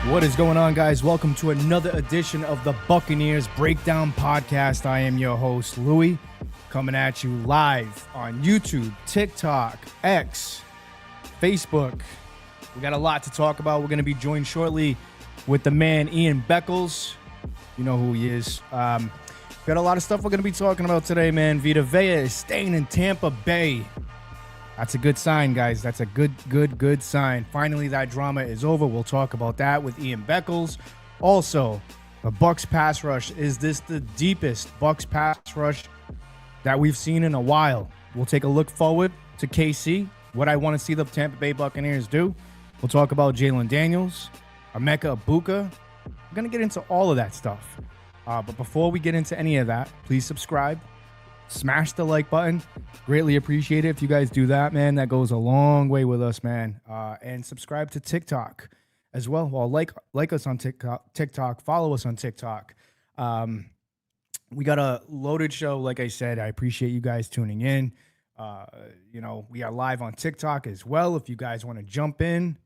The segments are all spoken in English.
What is going on, guys? Welcome to another edition of the Buccaneers Breakdown Podcast. I am your host, Louie, coming at you live on YouTube, TikTok, X, Facebook. We got a lot to talk about. We're going to be joined shortly with the man, Ian Beckles. You know who he is. Got a lot of stuff we're going to be talking about today, man. Vita Vea is staying in Tampa Bay. That's a good sign, guys. That's a good sign. Finally, that drama is over. We'll talk about that with Ian Beckles. Also, the Bucs pass rush. Is this the deepest Bucs pass rush that we've seen in a while? We'll take a look forward to KC, what I want to see the Tampa Bay Buccaneers do. We'll talk about Jalon Daniels, Emeka Egbuka. We're going to get into all of that stuff. But before we get into any of that, please subscribe. Smash the like button. Greatly appreciate it if you guys do that, man. That goes a long way with us, man. And subscribe to TikTok as well. Well, like us on TikTok. Follow us on TikTok. We got a loaded show, like I said. I appreciate you guys tuning in. We are live on TikTok as well. If you guys want to jump in,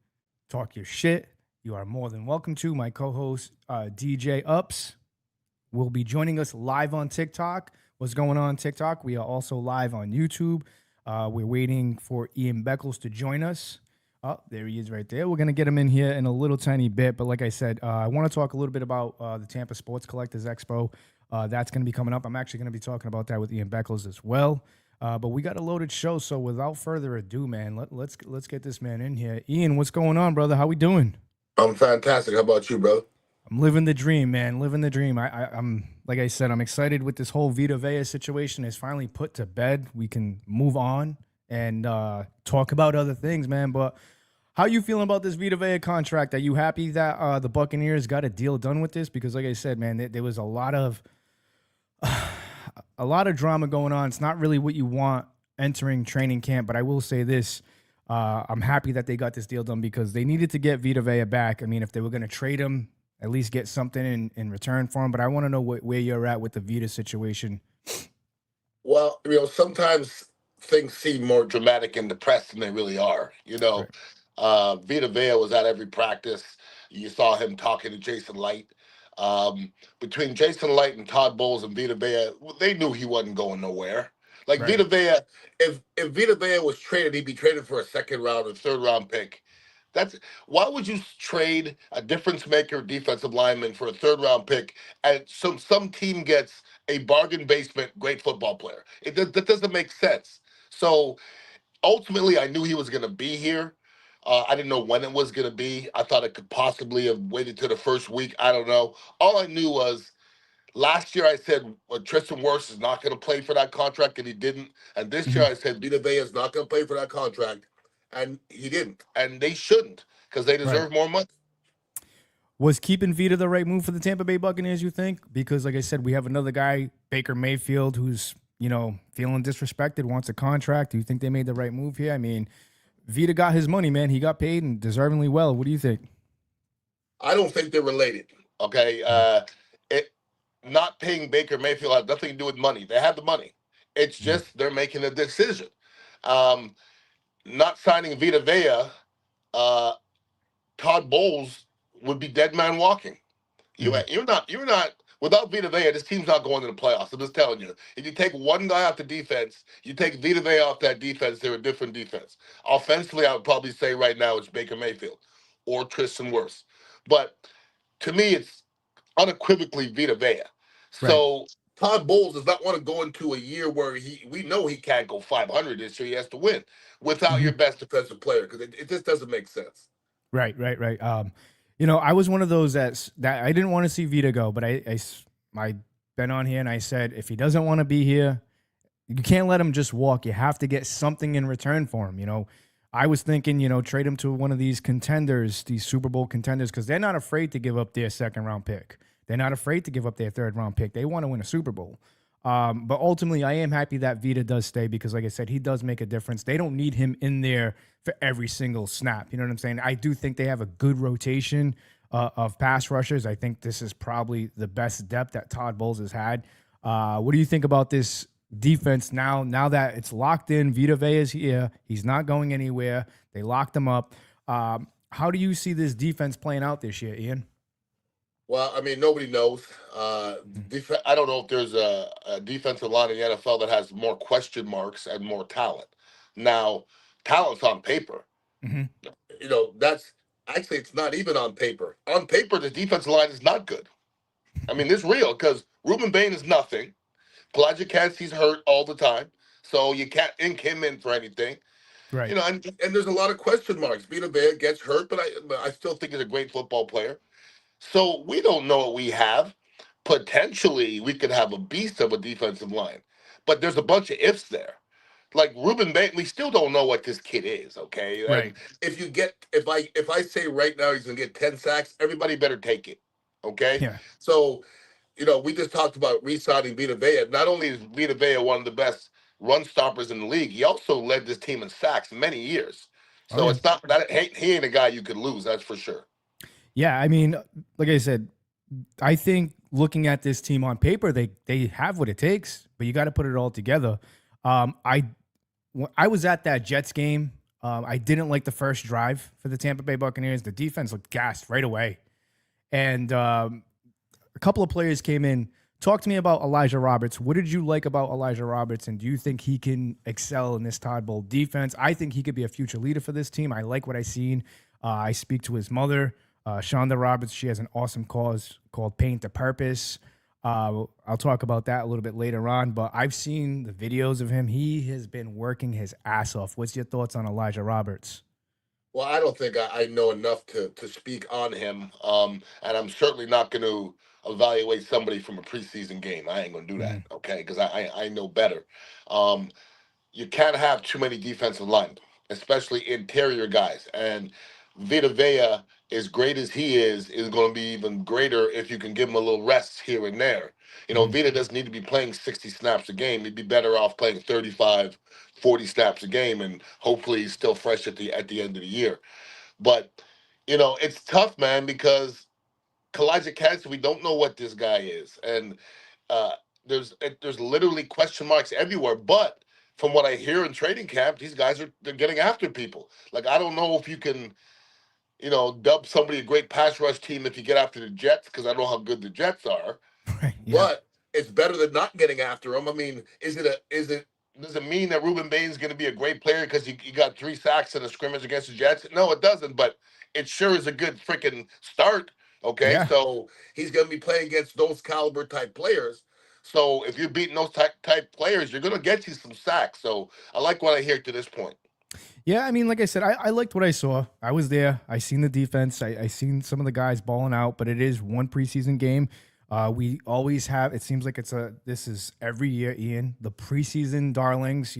talk your shit, you are more than welcome to. My co-host, DJ Ups, will be joining us live on TikTok. What's going on TikTok? We are also live on YouTube. We're waiting for Ian Beckles to join us. Oh, there he is right there. We're going to get him in here in a little tiny bit. But like I said, I want to talk a little bit about the Tampa Sports Collectors Expo. That's going to be coming up. I'm actually going to be talking about that with Ian Beckles as well. But we got a loaded show. So without further ado, man, let's get this man in here. Ian, what's going on, brother? How we doing? I'm fantastic. How about you, brother? I'm living the dream, man. Living the dream. I'm like I said, I'm excited with this whole Vita Vea situation is finally put to bed. We can move on and talk about other things, man. But how you feeling about this Vita Vea contract? Are you happy that the Buccaneers got a deal done with this? Because like I said, man, there was a lot of drama going on. It's not really what you want entering training camp. But I will say this. I'm happy that they got this deal done because they needed to get Vita Vea back. I mean, if they were going to trade him, at least get something in return for him. But I want to know where you're at with the Vita situation. Well, sometimes things seem more dramatic in the press than they really are. Right. Vita Vea was at every practice. You saw him talking to Jason Light. Between Jason Light and Todd Bowles and Vita Vea, they knew he wasn't going nowhere. Like right. Vita Vea, if Vita Vea was traded, he'd be traded for a second round or third round pick. Why would you trade a difference maker defensive lineman for a third round pick and some team gets a bargain basement great football player? That doesn't make sense. So ultimately, I knew he was going to be here. I didn't know when it was going to be. I thought it could possibly have waited to the first week. I don't know. All I knew was last year I said Tristan Wirfs is not going to play for that contract, and he didn't. And this year I said Vita Vea is not going to play for that contract. And he didn't. And they shouldn't because they deserve more money. Was keeping Vita the right move for the Tampa Bay Buccaneers, you think? Because, like I said, we have another guy, Baker Mayfield, who's, feeling disrespected, wants a contract. Do you think they made the right move here? I mean, Vita got his money, man. He got paid and deservingly well. What do you think? I don't think they're related, okay? Not paying Baker Mayfield has nothing to do with money. They have the money. It's just they're making a decision. Not signing Vita Vea, Todd Bowles would be dead man walking. You're not without Vita Vea, this team's not going to the playoffs. I'm just telling you. If you take one guy off the defense, you take Vita Vea off that defense, they're a different defense. Offensively, I would probably say right now it's Baker Mayfield or Tristan Wirfs. But to me, it's unequivocally Vita Vea. So right. Todd Bowles does not want to go into a year where we know he can't go 500 this year. He has to win without your best defensive player because it just doesn't make sense. Right. I was one of those that I didn't want to see Vita go, but I been on here and I said if he doesn't want to be here, you can't let him just walk. You have to get something in return for him. I was thinking, trade him to one of these contenders, these Super Bowl contenders, because they're not afraid to give up their second round pick. They're not afraid to give up their third round pick. They want to win a Super Bowl. But ultimately, I am happy that Vita does stay because, like I said, he does make a difference. They don't need him in there for every single snap. You know what I'm saying? I do think they have a good rotation of pass rushers. I think this is probably the best depth that Todd Bowles has had. What do you think about this defense now that it's locked in? Vita Vea is here. He's not going anywhere. They locked him up. how do you see this defense playing out this year, Ian? Well, I mean, nobody knows. I don't know if there's a defensive line in the NFL that has more question marks and more talent. Now, talent's on paper. Mm-hmm. That's actually it's not even on paper. On paper, the defensive line is not good. I mean, it's real because Ruben Bain is nothing. Kalijah Cassidy's hurt all the time, so you can't ink him in for anything. Right. And there's a lot of question marks. Vita Vea gets hurt, but I still think he's a great football player. So we don't know what we have. Potentially, we could have a beast of a defensive line, but there's a bunch of ifs there. Like Ruben Bain, we still don't know what this kid is. Okay, and Right. if I say right now he's gonna get 10 sacks, everybody better take it. Okay, Yeah. so we just talked about re-signing Vita Vea. Not only is Vita Vea one of the best run stoppers in the league, he also led this team in sacks many years. Oh So yeah. it's not that he ain't a guy you could lose. That's for sure. Yeah. I mean, like I said, I think looking at this team on paper, they have what it takes, but you got to put it all together. I was at that Jets game. I didn't like the first drive for the Tampa Bay Buccaneers. The defense looked gassed right away, and a couple of players came in. Talk to me about Elijah Roberts. What did you like about Elijah Roberts, and do you think he can excel in this Todd Bowles defense? I think he could be a future leader for this team. I like what I've seen. I speak to his mother, Shonda Roberts. She has an awesome cause called Paint the Purpose. I'll talk about that a little bit later on, but I've seen the videos of him. He has been working his ass off. What's your thoughts on Elijah Roberts? Well, I don't think I know enough to speak on him, and I'm certainly not going to evaluate somebody from a preseason game. I ain't going to do that, Mhm. okay? Because I know better. Um, you can't have too many defensive linemen, especially interior guys. And Vita Vea, as great as he is going to be even greater if you can give him a little rest here and there. Mhm. Vita doesn't need to be playing 60 snaps a game. He'd be better off playing 35, 40 snaps a game, and hopefully he's still fresh at the end of the year. But it's tough, man, because Kalijah Cassidy, we don't know what this guy is, and uh, there's literally question marks everywhere. But from what I hear in training camp, these guys they're getting after people. Like I don't know if you can, dub somebody a great pass rush team if you get after the Jets because I don't know how good the Jets are. Right. Yeah. But it's better than not getting after them. I mean, does it mean that Ruben Bain's going to be a great player because he got 3 sacks in a scrimmage against the Jets? No, it doesn't. But it sure is a good freaking start. Okay, Yeah. so he's going to be playing against those caliber type players. So if you're beating those type players, you're going to get you some sacks. So I like what I hear to this point. Yeah, I mean, like I said, I liked what I saw. I was there. I seen the defense. I seen some of the guys balling out, but it is one preseason game. We always have. It seems like this is every year, Ian. The preseason darlings,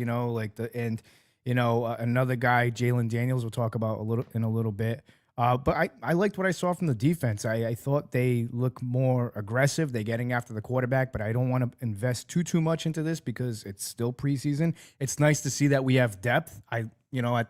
another guy, Jalon Daniels. We'll talk about in a little bit. But I liked what I saw from the defense. I thought they look more aggressive. They're getting after the quarterback, but I don't want to invest too much into this because it's still preseason. It's nice to see that we have depth.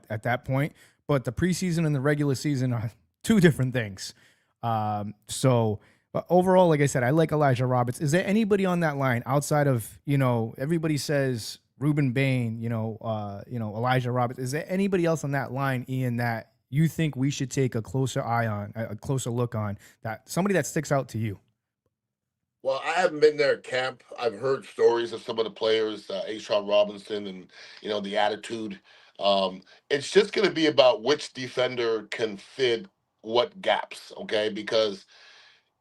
At that point, but the preseason and the regular season are two different things. But overall, like I said, I like Elijah Roberts. Is there anybody on that line outside of everybody says Ruben Bain, Elijah Roberts? Is there anybody else on that line, Ian, that you think we should take a closer look on, that somebody that sticks out to you? Well, I haven't been there at camp. I've heard stories of some of the players, Ashawn Robinson, and the attitude. It's just going to be about which defender can fit what gaps, okay? Because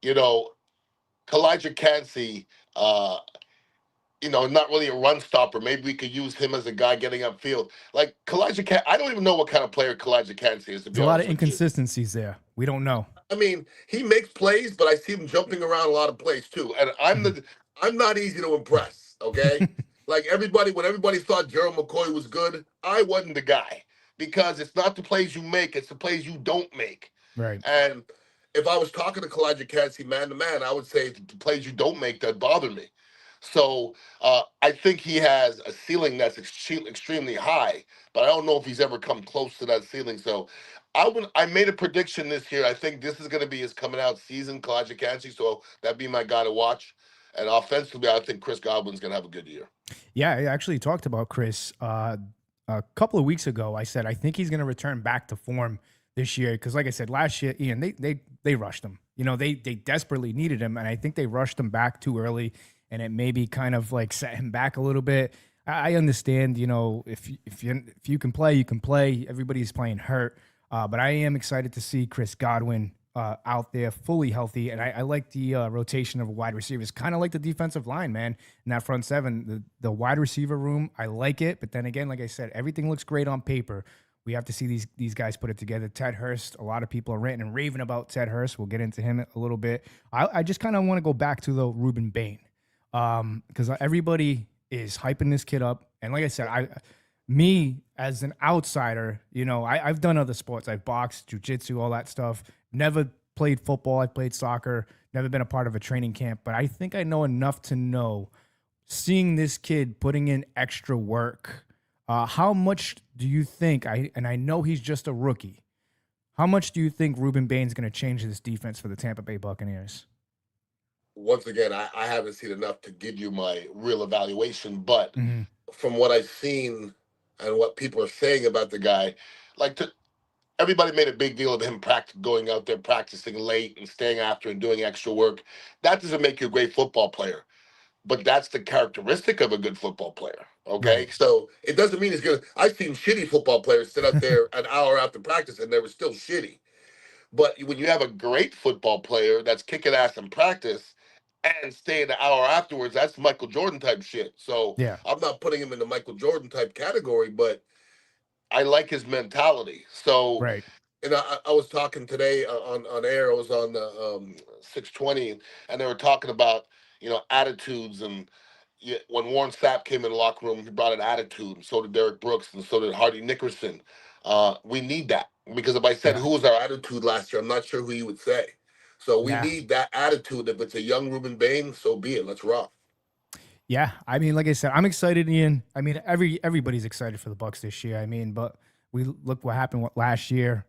Kalijah Cansey, not really a run stopper. Maybe we could use him as a guy getting upfield. Like I don't even know what kind of player Kalijah Cansey is, to There's be a lot of honest with you. inconsistencies there. We don't know. I mean, he makes plays, but I see him jumping around a lot of plays too. And Mhm. I'm not easy to impress. Okay, like when everybody thought Gerald McCoy was good, I wasn't the guy because it's not the plays you make; it's the plays you don't make. Right. And if I was talking to Kalijah Cassidy man to man, I would say it's the plays you don't make that bother me. So I think he has a ceiling that's extremely high, but I don't know if he's ever come close to that ceiling. So I made a prediction this year. I think this is going to be his coming out season, Kalijah Cansey. So that'd be my guy to watch. And offensively, I think Chris Godwin's going to have a good year. Yeah, I actually talked about Chris a couple of weeks ago. I said I think he's going to return back to form this year because, like I said, last year, Ian, they rushed him. They desperately needed him, and I think they rushed him back too early, and it maybe kind of like set him back a little bit. I understand, if you can play, you can play. Everybody's playing hurt, but I am excited to see Chris Godwin out there fully healthy, and I like the rotation of wide receivers, kind of like the defensive line, man. In that front seven, the wide receiver room, I like it, but then again, like I said, everything looks great on paper. We have to see these guys put it together. Ted Hurst, a lot of people are ranting and raving about Ted Hurst. We'll get into him a little bit. I just kind of want to go back to the Ruben Bain because everybody is hyping this kid up, and like I said, me as an outsider, I've done other sports. I've boxed, jujitsu, all that stuff. Never played football. I've played soccer. Never been a part of a training camp. But I think I know enough to know, seeing this kid putting in extra work, how much do you think, and I know he's just a rookie, how much do you think Ruben Bain's going to change this defense for the Tampa Bay Buccaneers? Once again, I haven't seen enough to give you my real evaluation, but from what I've seen and what people are saying about the guy, everybody made a big deal of him going out there practicing late and staying after and doing extra work. That doesn't make you a great football player, but that's the characteristic of a good football player. Okay, right. So it doesn't mean he's good. I've seen shitty football players sit out there an hour after practice and they were still shitty. But when you have a great football player that's kicking ass in practice and staying an hour afterwards, that's Michael Jordan type shit. So yeah, I'm not putting him in the Michael Jordan type category, but I like his mentality. So, right. And I was talking today on air. I was on the 620, and they were talking about attitudes. And when Warren Sapp came in the locker room, he brought an attitude. And so did Derek Brooks, and so did Hardy Nickerson. We need that, because if I said who was our attitude last year, I'm not sure who you would say. So we need that attitude. If it's a young Ruben Bain, so be it. Let's rock. Yeah, I mean, like I said, I'm excited, Ian. I mean, everybody's excited for the Bucs this year. I mean, but we look what happened last year.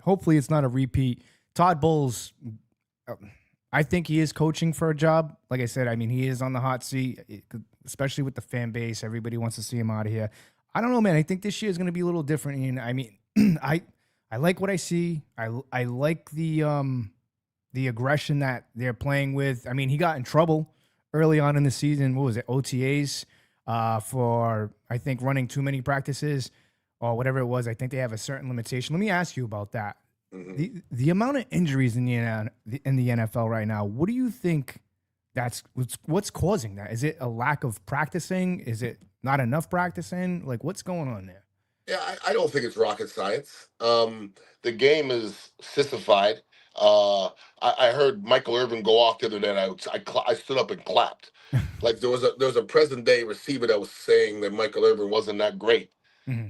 Hopefully, it's not a repeat. Todd Bowles, I think he is coaching for a job. Like I said, I mean, he is on the hot seat, especially with the fan base. Everybody wants to see him out of here. I don't know, man. I think this year is going to be a little different, Ian. I mean, I like what I see. I like the aggression that they're playing with. I mean, he got in trouble early on in the season. What was it? OTAs for, I think, running too many practices or whatever it was. I think they have a certain limitation. Let me ask you about that. Mm-hmm. The amount of injuries in the NFL right now, what do you think what's causing that? Is it a lack of practicing? Is it not enough practicing? Like, what's going on there? Yeah, I don't think it's rocket science. The game is sissified. I heard Michael Irvin go off the other day, and I stood up and clapped. Like there was a present day receiver that was saying that Michael Irvin wasn't that great. Mm-hmm.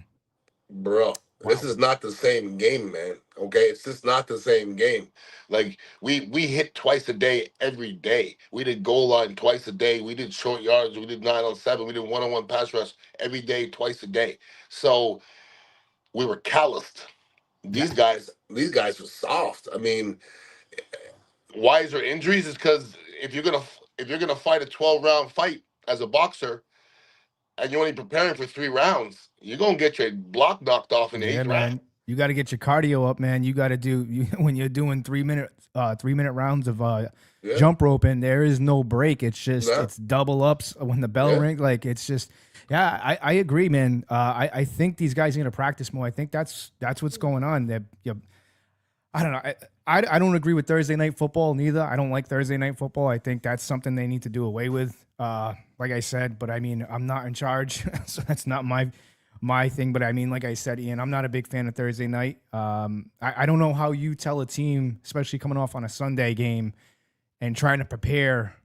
Bro, wow. This is not the same game, man. Okay, it's just not the same game. Like we hit twice a day every day. We did goal line twice a day. We did short yards. We did 9-on-7. We did 1-on-1 pass rush every day, twice a day. So we were calloused. These guys were soft. I mean, why is there injuries? Is because if you're gonna fight a 12-round fight as a boxer, and you're only preparing for 3 rounds, you're gonna get your block knocked off in the 8th round. You got to get your cardio up, man. You got to do when you're doing 3-minute rounds of jump rope, and there is no break. It's just it's double ups when the bell rings. Like it's just I agree, man. I think these guys are gonna practice more. I think that's what's going on. I don't know. I don't agree with Thursday night football neither. I don't like Thursday night football. I think that's something they need to do away with. Like I said, but I mean, I'm not in charge, so that's not my thing. But I mean, like I said, Ian, I'm not a big fan of Thursday night. I don't know how you tell a team, especially coming off on a Sunday game and trying to prepare.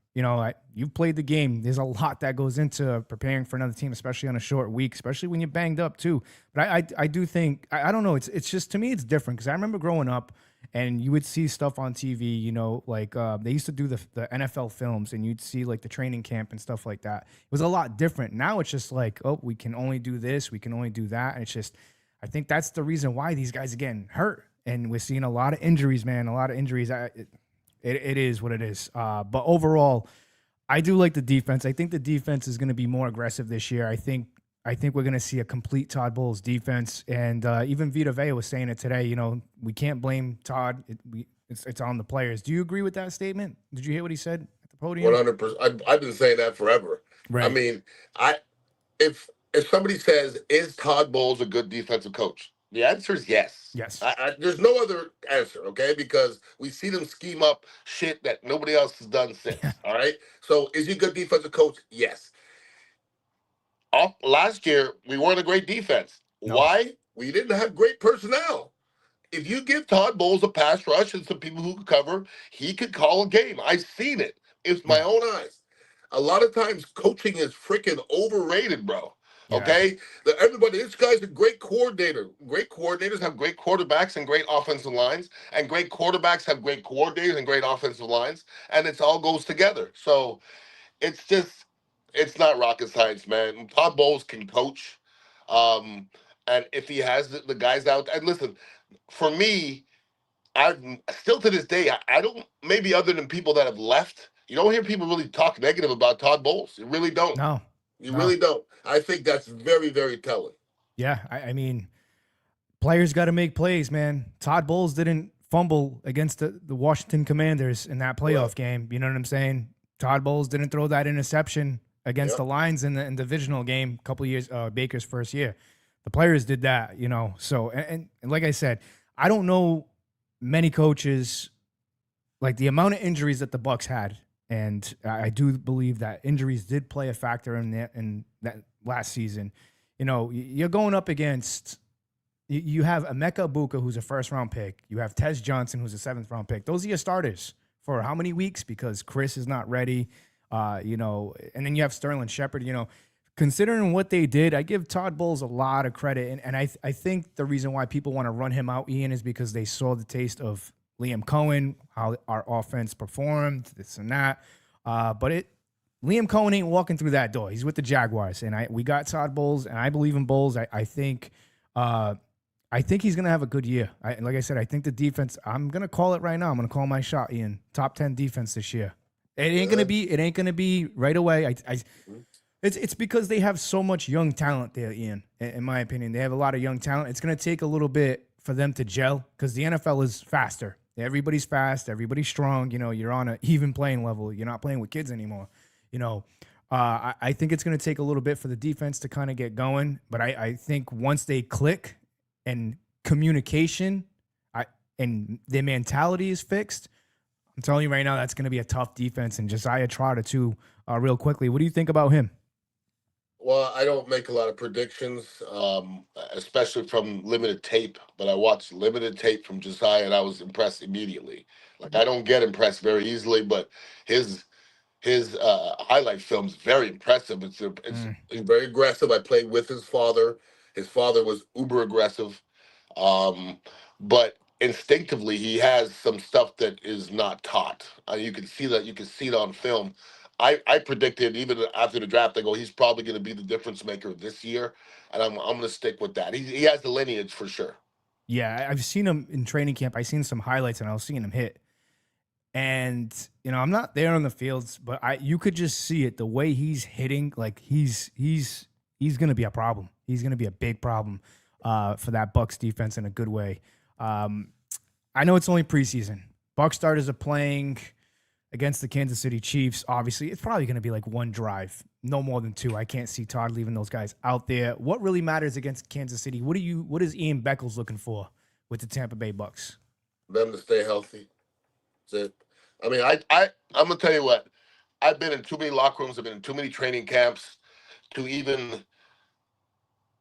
You've played the game. There's a lot that goes into preparing for another team, especially on a short week, especially when you're banged up too. But I do think, I don't know. It's just, to me, it's different because I remember growing up and you would see stuff on TV, they used to do the NFL films and you'd see like the training camp and stuff like that. It was a lot different. Now it's just like, oh, we can only do this. We can only do that. And it's just, I think that's the reason why these guys are getting hurt. And we're seeing a lot of injuries, man, a lot of injuries. It is what it is. But overall, I do like the defense. I think the defense is going to be more aggressive this year. I think I think we're going to see a complete Todd Bowles defense. And even Vita Vea was saying it today. You know, we can't blame Todd. It's on the players. Do you agree with that statement? Did you hear what he said at the podium? 100%. I've been saying that forever. I Right. mean, I if somebody says, "Is Todd Bowles a good defensive coach?" The answer is yes. Yes. There's no other answer, okay? Because we see them scheme up shit that nobody else has done Yeah. since. All right. So, is he a good defensive coach? Yes. Last year, we weren't a great defense. No. Why? We didn't have great personnel. If you give Todd Bowles a pass rush and some people who could cover, he could call a game. I've seen it. It's my Yeah. own eyes. A lot of times coaching is freaking overrated, bro. Yeah. Okay? Everybody, this guy's a great coordinator. Great coordinators have great quarterbacks and great offensive lines, and great quarterbacks have great coordinators and great offensive lines, and it all goes together. So it's just, it's not rocket science, man. Todd Bowles can coach. Um, and if he has the guys out, and listen, for me, I've still to this day, I don't, maybe other than people that have left, you don't hear people really talk negative about Todd Bowles. You really don't. No. You No. really don't. I think that's very, very telling. Yeah. I mean, players got to make plays, man. Todd Bowles didn't fumble against the Washington Commanders in that playoff Right. game. You know what I'm saying? Todd Bowles didn't throw that interception against Yep. the Lions in the divisional game a couple years, Baker's first year. The players did that, you know. So, and like I said, I don't know many coaches like the amount of injuries that the Bucs had, and I do believe that injuries did play a factor in that last season. You know, you're going up against you have Emeka Egbuka, who's a first round pick. You have Tez Johnson, who's a seventh round pick. Those are your starters for how many weeks? Because Chris is not ready. You know, and then you have Sterling Shepard. You know, considering what they did, I give Todd Bowles a lot of credit. And I think the reason why people want to run him out, Ian, is because they saw the taste of Liam Cohen, how our offense performed, this and that. But Liam Cohen ain't walking through that door. He's with the Jaguars, and we got Todd Bowles, and I believe in Bowles. I think he's gonna have a good year. Like I said, I think the defense. I'm gonna call it right now. I'm gonna call my shot, Ian. Top 10 defense this year. It ain't gonna be right away. It's because they have so much young talent there, Ian. In my opinion, they have a lot of young talent. It's gonna take a little bit for them to gel because the NFL is faster. Everybody's fast. Everybody's strong. You know, you're on an even playing level. You're not playing with kids anymore. You know, I think it's going to take a little bit for the defense to kind of get going. But I think once they click and communication and their mentality is fixed, I'm telling you right now, that's going to be a tough defense. And Josiah Trotter, too, real quickly. What do you think about him? Well, I don't make a lot of predictions, especially from limited tape, but I watched limited tape from Josiah and I was impressed immediately. Like I don't get impressed very easily, but his highlight film's very impressive. It's very aggressive. I played with his father. His father was uber aggressive. But instinctively he has some stuff that is not taught. You can see that. You can see it on film. I predicted even after the draft, I go, he's probably going to be the difference maker this year, and I'm going to stick with that. He has the lineage for sure. Yeah, I've seen him in training camp. I've seen some highlights, and I was seeing him hit. And you know, I'm not there on the fields, but you could just see it the way he's hitting. Like he's going to be a problem. He's going to be a big problem for that Bucs defense in a good way. I know it's only preseason. Bucs starters are playing against the Kansas City Chiefs. Obviously, it's probably going to be like one drive, no more than two. I can't see Todd leaving those guys out there. What really matters against Kansas City? What is Ian Beckles looking for with the Tampa Bay Bucs? Them to stay healthy. That's it. I mean, I'm gonna tell you what. I've been in too many locker rooms. I've been in too many training camps to even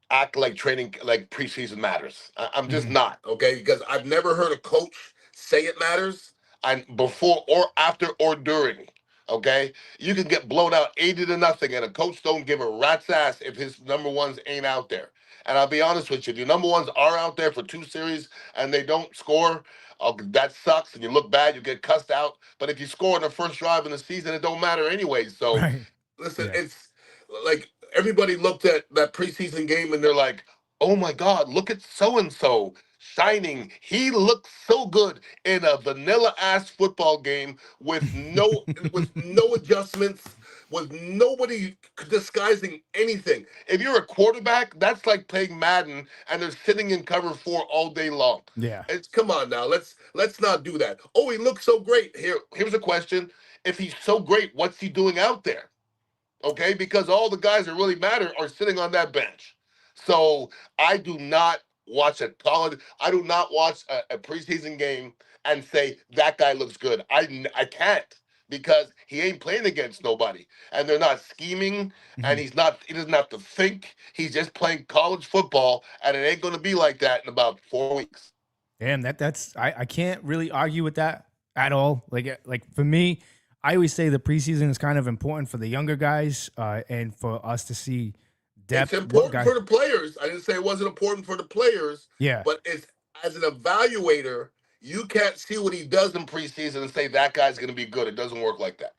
act like training like preseason matters. I'm just Mm-hmm. not okay because I've never heard a coach say it matters and before or after or during. Okay, you can get blown out 80-0, and a coach don't give a rat's ass if his number ones ain't out there. And I'll be honest with you, if your number ones are out there for 2 series and they don't score, that sucks, and you look bad, you get cussed out. But if you score in the first drive in the season, it don't matter anyway. So Right. listen, Yeah. it's like everybody looked at that preseason game and they're like, "Oh my God, look at so and so shining. He looks so good in a vanilla ass football game with no adjustments, with nobody disguising anything. If you're a quarterback, that's like playing Madden and they're sitting in cover 4 all day long. Yeah. It's come on now. Let's not do that. Oh, he looks so great. Here's a question. If he's so great, what's he doing out there? Okay, because all the guys that really matter are sitting on that bench. So I do not watch I do not watch a preseason game and say that guy looks good. I can't because he ain't playing against nobody, and they're not scheming, and Mhm. he doesn't have to think. He's just playing college football, and it ain't going to be like that in about 4 weeks. Damn, that's I can't really argue with that at all. Like for me, I always say the preseason is kind of important for the younger guys, and for us to see It's depth. What important guy? for the players. I didn't say it wasn't important for the players, Yeah. but it's as an evaluator, you can't see what he does in preseason and say that guy's going to be good. It doesn't work like that.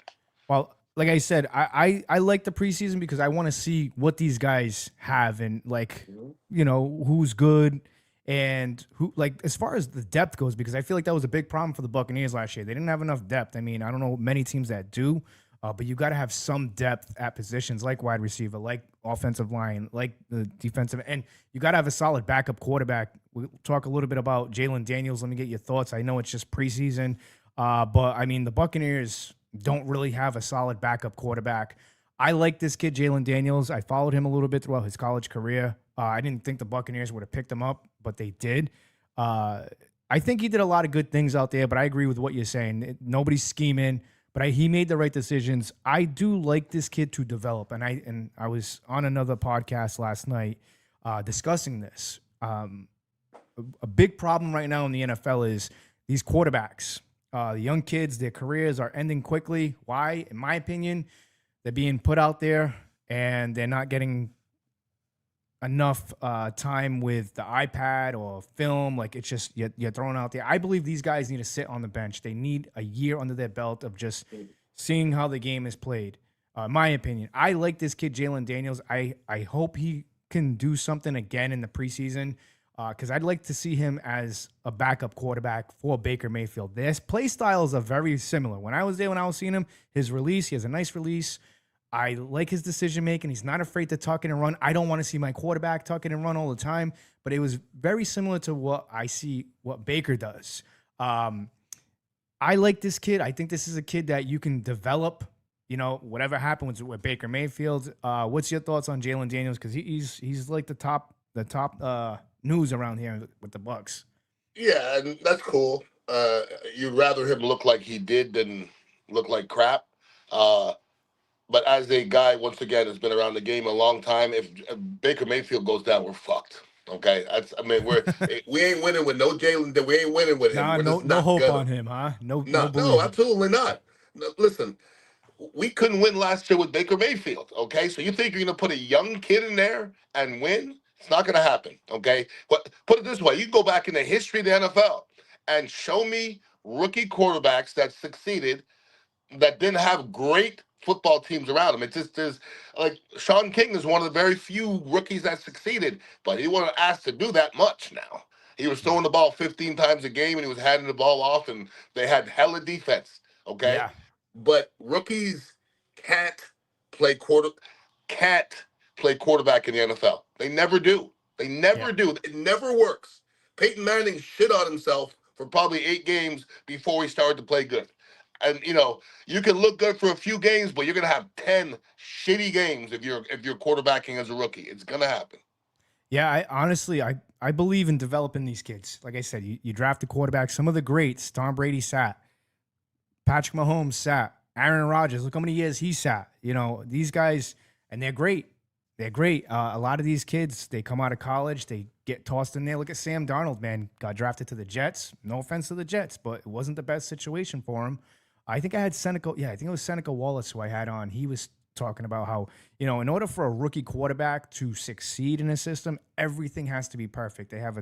Well, like I said, I like the preseason because I want to see what these guys have and like, Mhm. who's good and who like as far as the depth goes, because I feel like that was a big problem for the Buccaneers last year. They didn't have enough depth. I mean, I don't know many teams that do, but you got to have some depth at positions like wide receiver, like offensive line, like the defensive, and you got to have a solid backup quarterback. We'll talk a little bit about Jalon Daniels. Let me get your thoughts. I know it's just preseason, but I mean the Buccaneers don't really have a solid backup quarterback. I like this kid, Jalon Daniels. I followed him a little bit throughout his college career. I didn't think the Buccaneers would have picked him up, but they did. Uh, I think he did a lot of good things out there, but I agree with what you're saying. Nobody's scheming, but he made the right decisions. I do like this kid to develop, and I was on another podcast last night discussing this. A big problem right now in the NFL is these quarterbacks. The young kids, their careers are ending quickly. Why? In my opinion, they're being put out there and they're not getting enough time with the iPad or film. Like it's just you're thrown out there. I believe these guys need to sit on the bench. They need a year under their belt of just seeing how the game is played. My opinion. I like this kid, Jalon Daniels. I hope he can do something again in the preseason because I'd like to see him as a backup quarterback for Baker Mayfield. Their play styles are very similar. When I was there, when I was seeing him, his release, he has a nice release. I like his decision making. He's not afraid to tuck in and run. I don't want to see my quarterback tuck in and run all the time, but it was very similar to what I see what Baker does. I like this kid. I think this is a kid that you can develop. Whatever happens with Baker Mayfield. What's your thoughts on Jalon Daniels? Because he's like the top news around here with the Bucs. Yeah, and that's cool. You'd rather him look like he did than look like crap. Uh, but as a guy, once again, has been around the game a long time, if Baker Mayfield goes down, we're fucked. Okay, we ain't winning with no Jalen. We ain't winning with him. Nah, We're no, just no not hope gonna. on him, huh? No, no No, no, believing. absolutely not. No, listen, we couldn't win last year with Baker Mayfield. Okay, so you think you're gonna put a young kid in there and win? It's not gonna happen. Okay, but put it this way: you go back in the history of the NFL and show me rookie quarterbacks that succeeded that didn't have great football teams around him. It just is like Sean King is one of the very few rookies that succeeded, but he wasn't asked to do that much now. He was throwing the ball 15 times a game and he was handing the ball off, and they had hella defense. Okay. Yeah, But rookies can't play quarter can't play quarterback in the NFL. They never do. They yeah. never do. It never works. Peyton Manning shit on himself for probably 8 games before he started to play good. And you can look good for a few games, but you're gonna have 10 shitty games if you're quarterbacking as a rookie. It's gonna happen. Yeah, I believe in developing these kids. Like I said, you draft a quarterback. Some of the greats, Tom Brady sat, Patrick Mahomes sat, Aaron Rodgers. Look how many years he sat. These guys, and they're great. They're great. A lot of these kids, they come out of college, they get tossed in there. Look at Sam Darnold, man, got drafted to the Jets. No offense to the Jets, but it wasn't the best situation for him. I think I had Seneca. Yeah, I think it was Seneca Wallace who I had on. He was talking about how, in order for a rookie quarterback to succeed in a system, everything has to be perfect. They have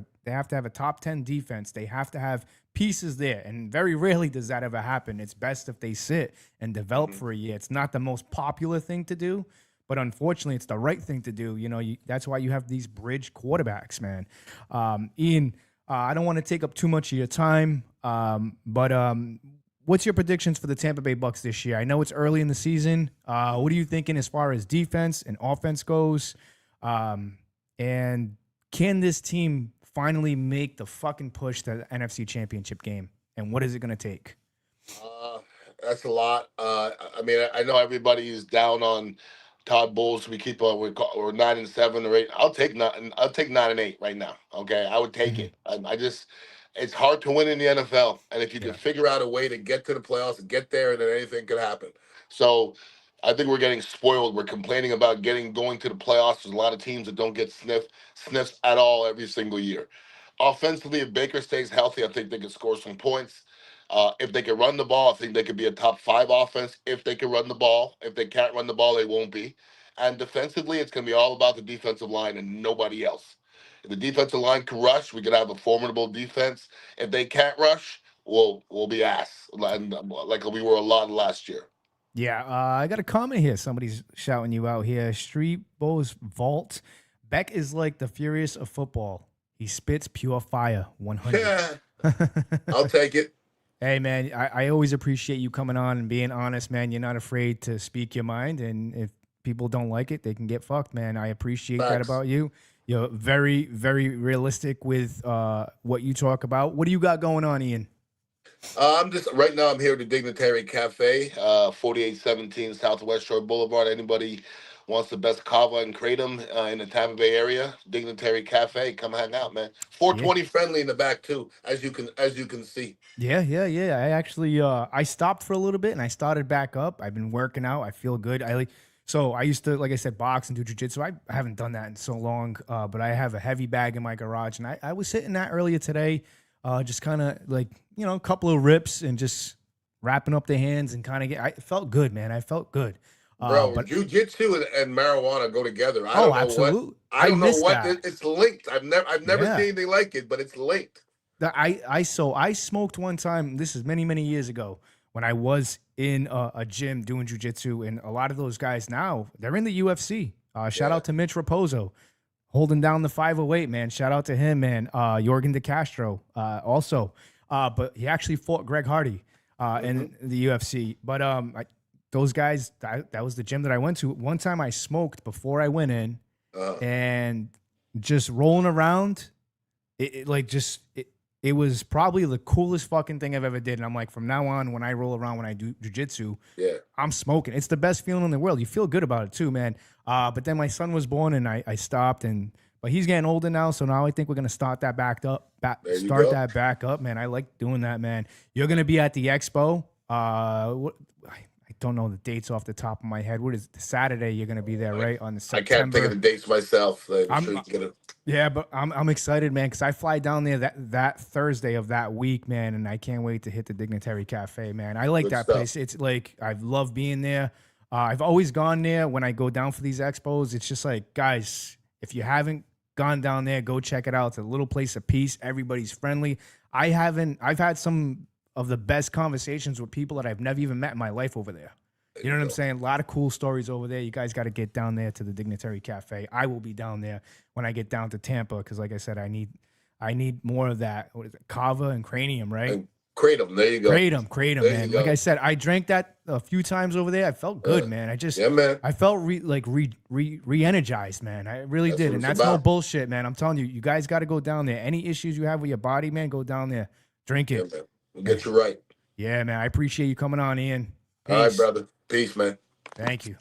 to have a top 10 defense. They have to have pieces there. And very rarely does that ever happen. It's best if they sit and develop for a year. It's not the most popular thing to do, but unfortunately, it's the right thing to do. That's why you have these bridge quarterbacks, man. Ian, I don't want to take up too much of your time, but what's your predictions for the Tampa Bay Bucs this year? I know it's early in the season. What are you thinking as far as defense and offense goes? And can this team finally make the fucking push to the NFC Championship game? And what is it going to take? That's a lot. I mean, I know everybody is down on Todd Bowles. We keep we're 9-7 or 8. I'll take 9-8 right now. Okay, I would take it. I just it's hard to win in the NFL, and if you can figure out a way to get to the playoffs and get there, then anything could happen. So I think we're getting spoiled. We're complaining about going to the playoffs. There's a lot of teams that don't get sniffs at all every single year. Offensively, if Baker stays healthy, I think they can score some points. If they can run the ball, I think they could be a top 5 offense. If they can run the ball, if they can't run the ball, they won't be. And defensively, it's going to be all about the defensive line and nobody else. If the defensive line can rush, we could have a formidable defense. If they can't rush, we'll be ass like we were a lot last year. Yeah, I got a comment here. Somebody's shouting you out here. Street Bows Vault. Beck is like the Furious of football. He spits pure fire. 100. Yeah, I'll take it. Hey, man, I always appreciate you coming on and being honest, man. You're not afraid to speak your mind. And if people don't like it, they can get fucked, man. I appreciate that about you. You're very, very realistic with what you talk about. What do you got going on, Ian? I'm here at the Dignitary Cafe, 4817 Southwest Shore Boulevard. Anybody wants the best kava and kratom in the Tampa Bay area, Dignitary Cafe, come hang out, man. 420 friendly in the back too, as you can see. Yeah. I actually I stopped for a little bit and I started back up. I've been working out. I feel good. So I used to, like I said, box and do jiu-jitsu. I haven't done that in so long, but I have a heavy bag in my garage, and I was hitting that earlier today, just kind of like, a couple of rips and just wrapping up the hands and kind of I felt good, man. I felt good. Bro, but jiu-jitsu and marijuana go together. I don't know what it's linked. I've never seen anything like it, but it's linked. I smoked one time. This is many, many years ago when I was in a gym doing jiu-jitsu, and a lot of those guys now, they're in the UFC. Shout out to Mitch Raposo, holding down the 508, man. Shout out to him, man. Jorgen De Castro also. But he actually fought Greg Hardy in the UFC. But those guys, that was the gym that I went to. One time I smoked before I went in, and just rolling around, it was probably the coolest fucking thing I've ever did. And I'm like, from now on, when I roll around, when I do jiu-jitsu, I'm smoking. It's the best feeling in the world. You feel good about it too, man. But then my son was born and I stopped, but he's getting older now. So now I think we're going to start that back up, man. I like doing that, man. You're going to be at the expo. I don't know the dates off the top of my head. What is it? Saturday? You're going to be there, right? On the September. I can't think of the dates myself. Yeah, but I'm excited, man, because I fly down there that Thursday of that week, man, and I can't wait to hit the Dignitary Cafe, man. I like that place. It's like, I love being there. I've always gone there when I go down for these expos. It's just like, guys, if you haven't gone down there, go check it out. It's a little place of peace. Everybody's friendly. I've had some of the best conversations with people that I've never even met in my life over there. You know what I'm saying? A lot of cool stories over there. You guys got to get down there to the Dignitary Cafe. I will be down there when I get down to Tampa because, like I said, I need more of that. What is it? Kava and cranium, right? And kratom. There you go. Kratom, man. Like I said, I drank that a few times over there. I felt good, man. I felt re-energized, man. I really did. And that's no bullshit, man. I'm telling you, you guys got to go down there. Any issues you have with your body, man, go down there. Drink it. Yeah, man. We'll get you right. Yeah, man. I appreciate you coming on, Ian. Peace. All right, brother. Peace, man. Thank you.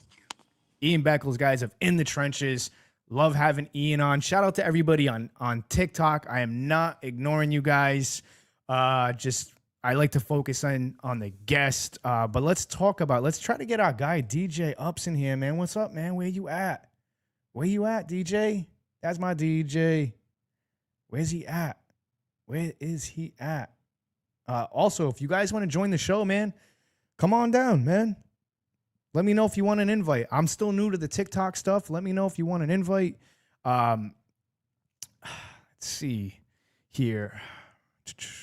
Ian Beckles, guys, of In the Trenches. Love having Ian on. Shout out to everybody on TikTok. I am not ignoring you guys. I like to focus on the guest. But let's try to get our guy DJ Ups in here, man. What's up, man? Where you at? Where you at, DJ? That's my DJ. Where's he at? Where is he at? Also, if you guys want to join the show, man, come on down, man. Let me know if you want an invite. I'm still new to the TikTok stuff. Let me know if you want an invite. Let's see here.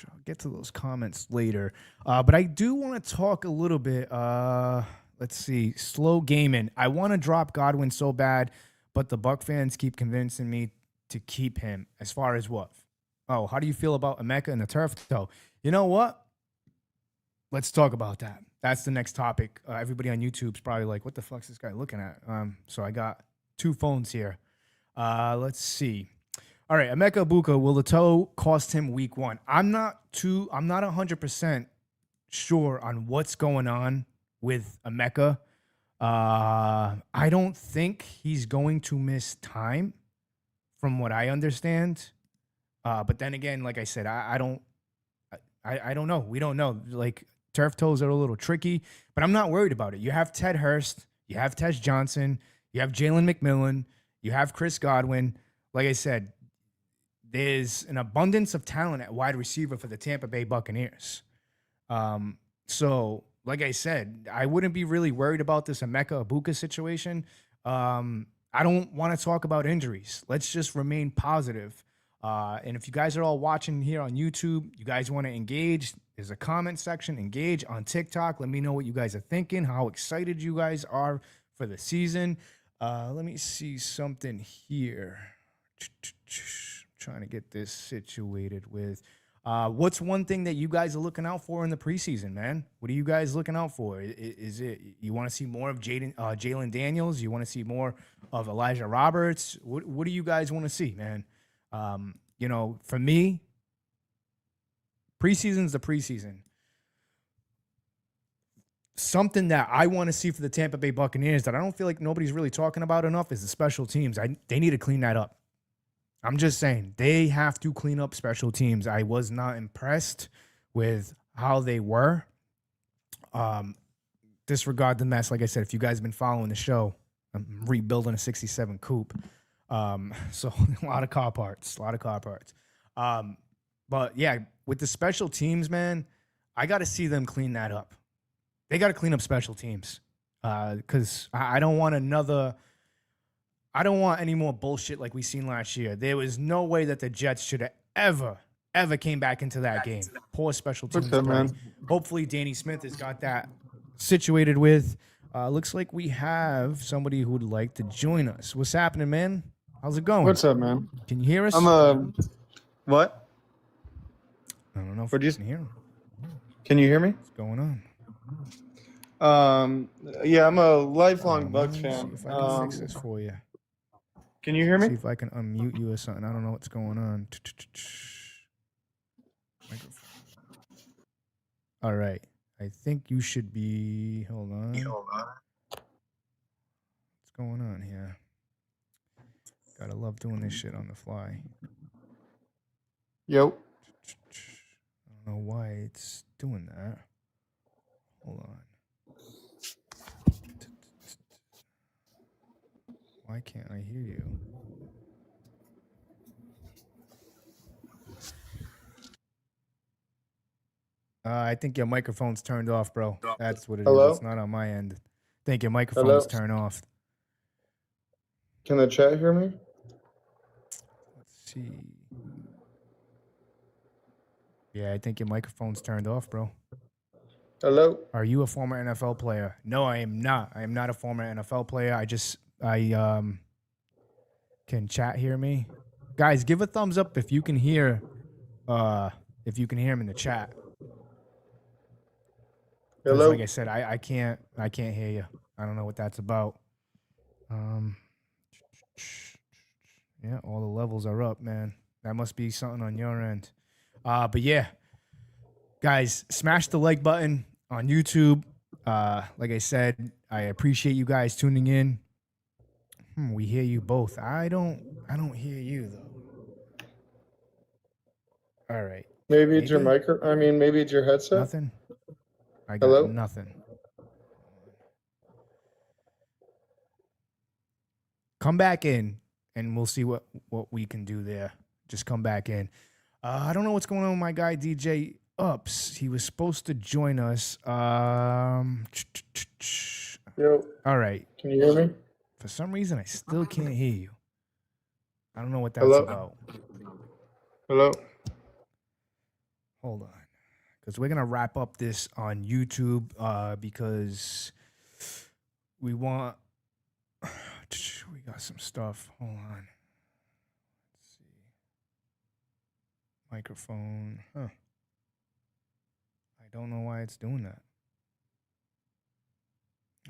I'll get to those comments later. But I do want to talk a little bit. Let's see. Slow gaming. I want to drop Godwin so bad, but the Buck fans keep convincing me to keep him. As far as what? Oh, how do you feel about Emeka and the turf toe? You know what? let's talk about that. That's the next topic. Everybody on YouTube's probably like, what the fuck's this guy looking at? So I got two phones here. Let's see. All right, Emeka Egbuka, will the toe cost him week one? I'm not 100% sure on what's going on with Emeka. I don't think he's going to miss time from what I understand. But then again, like I said, I don't know. We don't know. Like, turf toes are a little tricky, but I'm not worried about it. You have Ted Hurst, you have Tez Johnson, you have Jalen McMillan, you have Chris Godwin. Like I said, there's an abundance of talent at wide receiver for the Tampa Bay Buccaneers. So, like I said, I wouldn't be really worried about this Emeka Egbuka situation. I don't want to talk about injuries. Let's just remain positive. And if you guys are all watching here on YouTube, you guys want to engage, there's a comment section. Engage on TikTok. Let me know what you guys are thinking, how excited you guys are for the season. Let me see something here. Trying to get this situated with what's one thing that you guys are looking out for in the preseason, man? What are you guys looking out for? Is it you want to see more of Jalon Daniels? You want to see more of Elijah Roberts? What do you guys want to see, man? For me, preseason's the preseason. Something that I want to see for the Tampa Bay Buccaneers that I don't feel like nobody's really talking about enough is the special teams. They need to clean that up. I'm just saying, they have to clean up special teams. I was not impressed with how they were. Disregard the mess. Like I said, if you guys have been following the show, I'm rebuilding a 67 coupe. So a lot of car parts. But yeah, with the special teams, man, I got to see them clean that up. They got to clean up special teams. Because I don't want any more bullshit like we seen last year. There was no way that the Jets should have ever came back into that game. Poor special teams play. Man? Hopefully Danny Smith has got that situated with. Looks like we have somebody who would like to join us. What's happening, man? How's it going? What's up, man? Can you hear us? What? I don't know if you can hear him. Can you hear me? What's going on? Yeah, I'm a lifelong Bucs fan. See if I can fix this for you. Can you hear me? See if I can unmute you or something. I don't know what's going on. All right. I think you should be. Hold on. What's going on here? Gotta love doing this shit on the fly. Yo. I don't know why it's doing that. Hold on. Why can't I hear you? I think your microphone's turned off, bro. That's what it is. It's not on my end. I think your microphone's turned off. Can the chat hear me? Let's see. Yeah, I think your microphone's turned off, bro. Hello? Are you a former NFL player? No, I am not. I am not a former NFL player. Can chat hear me? Guys, give a thumbs up if you can hear him in the chat. Hello? Like I said, I can't hear you. I don't know what that's about. Yeah, all the levels are up, man. That must be something on your end. But yeah, guys, smash the like button on YouTube. Like I said, I appreciate you guys tuning in. We hear you both. I don't hear you though. All right. Maybe it's your maybe it's your headset. Nothing. I got nothing. Come back in and we'll see what we can do there. Just come back in. I don't know what's going on with my guy DJ Ups. He was supposed to join us. Yo. All right. Can you hear me? For some reason, I still can't hear you. I don't know what that's about. Hello? Hold on. Because we're going to wrap up this on YouTube because we want... We got some stuff. Hold on. Let's see. Microphone. Huh. I I don't know why it's doing that.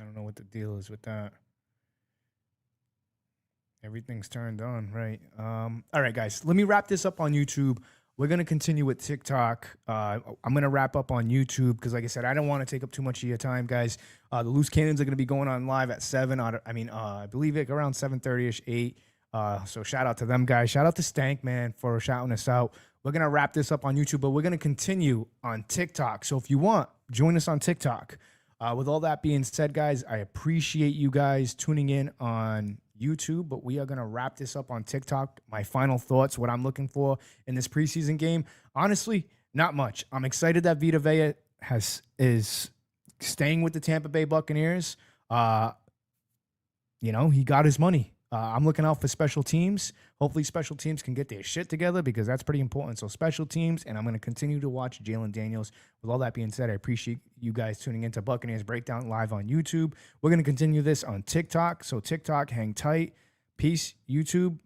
I don't know what the deal is with that. Everything's turned on, right? All right, guys, let me wrap this up on YouTube. We're going to continue with TikTok. I'm going to wrap up on YouTube because, like I said, I don't want to take up too much of your time, guys. The Loose Cannons are going to be going on live at 7. I believe it around 7:30ish, 8. So shout out to them, guys. Shout out to Stank, man, for shouting us out. We're going to wrap this up on YouTube, but we're going to continue on TikTok. So if you want, join us on TikTok. With all that being said, guys, I appreciate you guys tuning in on YouTube, but we are going to wrap this up on TikTok. My final thoughts, what I'm looking for in this preseason game. Honestly, not much. I'm excited that Vita Vea is staying with the Tampa Bay Buccaneers. He got his money. I'm looking out for special teams. Hopefully special teams can get their shit together because that's pretty important. So special teams, and I'm going to continue to watch Jalon Daniels. With all that being said, I appreciate you guys tuning into Buccaneers Breakdown live on YouTube. We're going to continue this on TikTok. So TikTok, hang tight. Peace, YouTube.